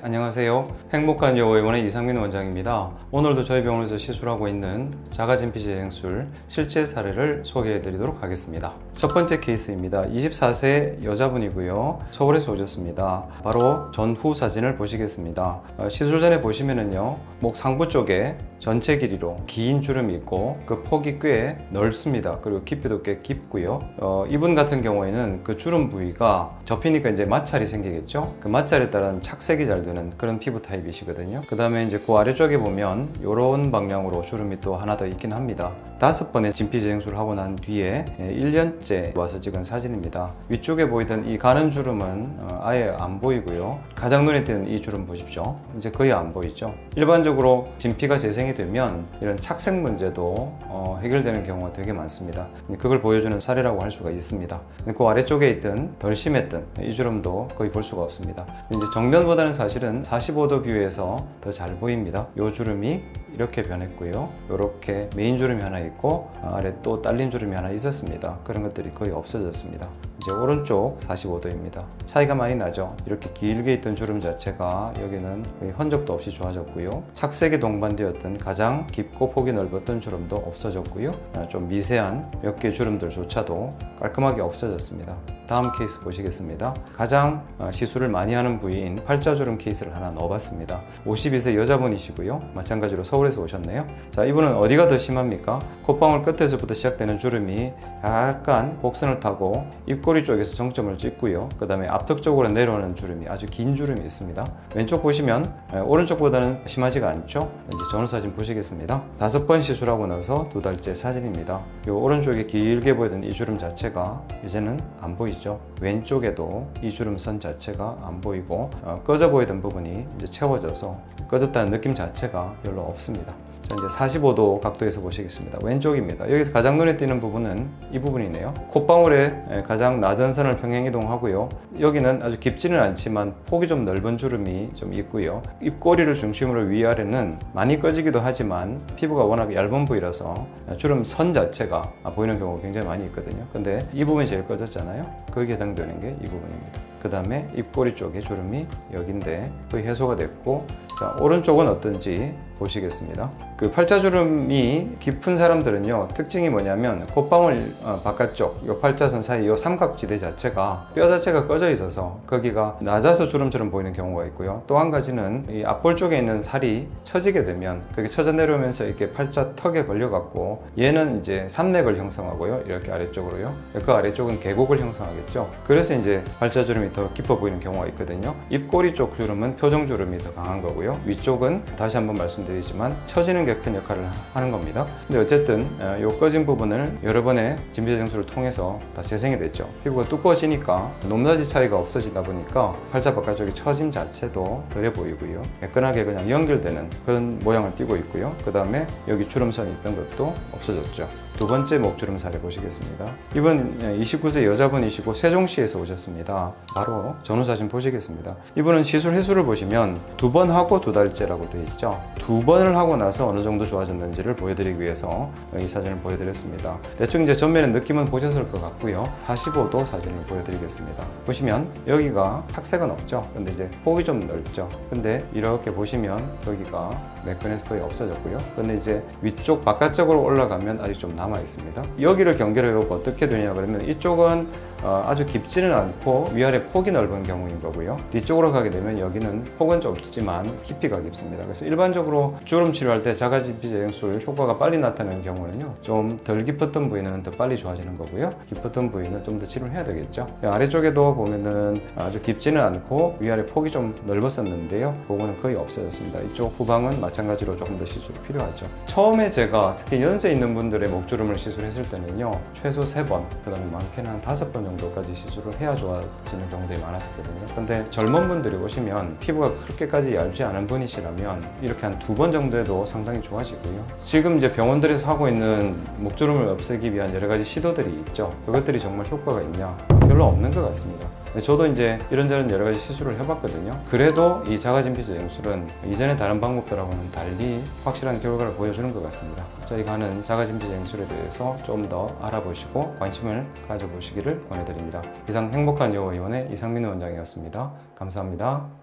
안녕하세요. 행복한 여호의원의 이상민 원장입니다. 오늘도 저희 병원에서 시술하고 있는 자가진피제 행술 실제 사례를 소개해 드리도록 하겠습니다. 첫 번째 케이스입니다. 24세 여자분이고요. 서울에서 오셨습니다. 바로 전후 사진을 보시겠습니다. 시술 전에 보시면은요, 목 상부 쪽에 전체 길이로 긴 주름이 있고 그 폭이 꽤 넓습니다. 그리고 깊이도 꽤 깊고요. 이분 같은 경우에는 그 주름 부위가 접히니까 이제 마찰이 생기겠죠. 그 마찰에 따른 착색이 잘 되는 그런 피부 타입이시거든요. 그 다음에 이제 그 아래쪽에 보면 이런 방향으로 주름이 또 하나 더 있긴 합니다. 5번의 진피제 행술을 하고 난 뒤에 1년째 와서 찍은 사진입니다. 위쪽에 보이던 이 가는 주름은 아예 안 보이고요. 가장 눈에 띄는 이 주름 보십시오. 이제 거의 안 보이죠. 일반적으로 진피가 재생이 되면 이런 착색 문제도 해결되는 경우가 되게 많습니다. 그걸 보여주는 사례라고 할 수가 있습니다. 그 아래쪽에 있던 덜 심했던 이 주름도 거의 볼 수가 없습니다. 이제 정면보다는 사실은 45도 뷰에서 더 잘 보입니다. 이 주름이 이렇게 변했고요. 이렇게 메인 주름이 하나 있고 아래 또 딸린 주름이 하나 있었습니다. 그런 것들이 거의 없어졌습니다. 이제 오른쪽 45도입니다. 차이가 많이 나죠. 이렇게 길게 있던 주름 자체가 여기는 거의 흔적도 없이 좋아졌고요. 착색에 동반되었던 가장 깊고 폭이 넓었던 주름도 없어졌고요. 좀 미세한 몇 개의 주름들조차도 깔끔하게 없어졌습니다. 다음 케이스 보시겠습니다. 가장 시술을 많이 하는 부위인 팔자주름 케이스를 하나 넣어봤습니다. 52세 여자분이시고요. 마찬가지로 서울에서 오셨네요. 자, 이분은 어디가 더 심합니까? 콧방울 끝에서부터 시작되는 주름이 약간 곡선을 타고 입꼬리 쪽에서 정점을 찍고요. 그 다음에 앞턱 쪽으로 내려오는 주름이 아주 긴 주름이 있습니다. 왼쪽 보시면 오른쪽보다는 심하지가 않죠. 이제 전후 사진 보시겠습니다. 5번 시술하고 나서 2달째 사진입니다. 이 오른쪽에 길게 보이던 이 주름 자체가 이제는 안 보이죠. 왼쪽에도 이 주름선 자체가 안 보이고 꺼져 보이던 부분이 이제 채워져서 꺼졌다는 느낌 자체가 별로 없습니다. 자, 이제 45도 각도에서 보시겠습니다. 왼쪽입니다. 여기서 가장 눈에 띄는 부분은 이 부분이네요. 콧방울에 가장 낮은 선을 평행 이동하고요. 여기는 아주 깊지는 않지만 폭이 좀 넓은 주름이 좀 있고요. 입꼬리를 중심으로 위아래는 많이 꺼지기도 하지만 피부가 워낙 얇은 부위라서 주름 선 자체가 보이는 경우가 굉장히 많이 있거든요. 근데 이 부분이 제일 꺼졌잖아요. 거기에 해당되는 게 이 부분입니다. 그 다음에 입꼬리 쪽에 주름이 여기인데 거의 해소가 됐고, 자, 오른쪽은 어떤지 보시겠습니다. 그 팔자주름이 깊은 사람들은요, 특징이 뭐냐면 콧방울 바깥쪽 요 팔자선 사이 요 삼각지대 자체가 뼈 자체가 꺼져 있어서 거기가 낮아서 주름처럼 보이는 경우가 있고요. 또 한 가지는 이 앞볼 쪽에 있는 살이 처지게 되면 그게 처져 내려오면서 이렇게 팔자 턱에 걸려 갖고 얘는 이제 삼맥을 형성하고요. 이렇게 아래쪽으로요. 그 아래쪽은 계곡을 형성하겠죠. 그래서 이제 팔자주름이 더 깊어 보이는 경우가 있거든요. 입꼬리 쪽 주름은 표정주름이 더 강한 거고요. 위쪽은 다시 한번 말씀드리지만 처지는 게 큰 역할을 하는 겁니다. 근데 어쨌든 이 꺼진 부분을 여러 번의 진피제 장수를 통해서 다 재생이 됐죠. 피부가 두꺼워지니까 높낮이 차이가 없어지다 보니까 팔자 바깥쪽의 처짐 자체도 덜해 보이고요. 매끈하게 그냥 연결되는 그런 모양을 띠고 있고요. 그 다음에 여기 주름선이 있던 것도 없어졌죠. 두 번째 목주름 사례 보시겠습니다. 이분 29세 여자분이시고 세종시에서 오셨습니다. 바로 전후 사진 보시겠습니다. 이분은 시술 횟수를 보시면 2번 하고 2달째라고 되어 있죠. 2번을 하고 나서 어느 정도 좋아졌는지를 보여드리기 위해서 이 사진을 보여드렸습니다. 대충 이제 전면의 느낌은 보셨을 것 같고요. 45도 사진을 보여드리겠습니다. 보시면 여기가 착색은 없죠. 근데 이제 폭이 좀 넓죠. 근데 이렇게 보시면 여기가 매끈해서 거의 없어졌고요. 근데 이제 위쪽 바깥쪽으로 올라가면 아직 좀 남아 있습니다. 여기를 경계를 어떻게 되냐 그러면 이쪽은 아주 깊지는 않고 위아래 폭이 넓은 경우인 거고요. 뒤쪽으로 가게 되면 여기는 폭은 좁지만 깊이가 깊습니다. 그래서 일반적으로 주름 치료할 때 자가진피제 행술 효과가 빨리 나타나는 경우는요, 좀 덜 깊었던 부위는 더 빨리 좋아지는 거고요. 깊었던 부위는 좀 더 치료를 해야 되겠죠. 아래쪽에도 보면은 아주 깊지는 않고 위아래 폭이 좀 넓었었는데요, 그거는 거의 없어졌습니다. 이쪽 후방은 마찬가지로 조금 더 시술이 필요하죠. 처음에 제가 특히 연세 있는 분들의 목주름을 시술했을 때는요, 최소 3번, 그 다음에 많게는 한 5번 정도까지 시술을 해야 좋아지는 경우들이 많았었거든요. 근데 젊은 분들이 오시면 피부가 그렇게까지 얇지 않은 분이시라면 이렇게 한 2번 정도에도 상당히 좋아지고요. 지금 이제 병원들에서 하고 있는 목주름을 없애기 위한 여러 가지 시도들이 있죠. 그것들이 정말 효과가 있냐? 별로 없는 것 같습니다. 저도 이제 이런저런 여러 가지 시술을 해봤거든요. 그래도 이 자가진피제 행술은 이전의 다른 방법들하고는 달리 확실한 결과를 보여주는 것 같습니다. 저희가 하는 자가진피제 행술에 대해서 좀 더 알아보시고 관심을 가져보시기를 권해드립니다. 이상 행복한 여호의원의 이상민 원장이었습니다. 감사합니다.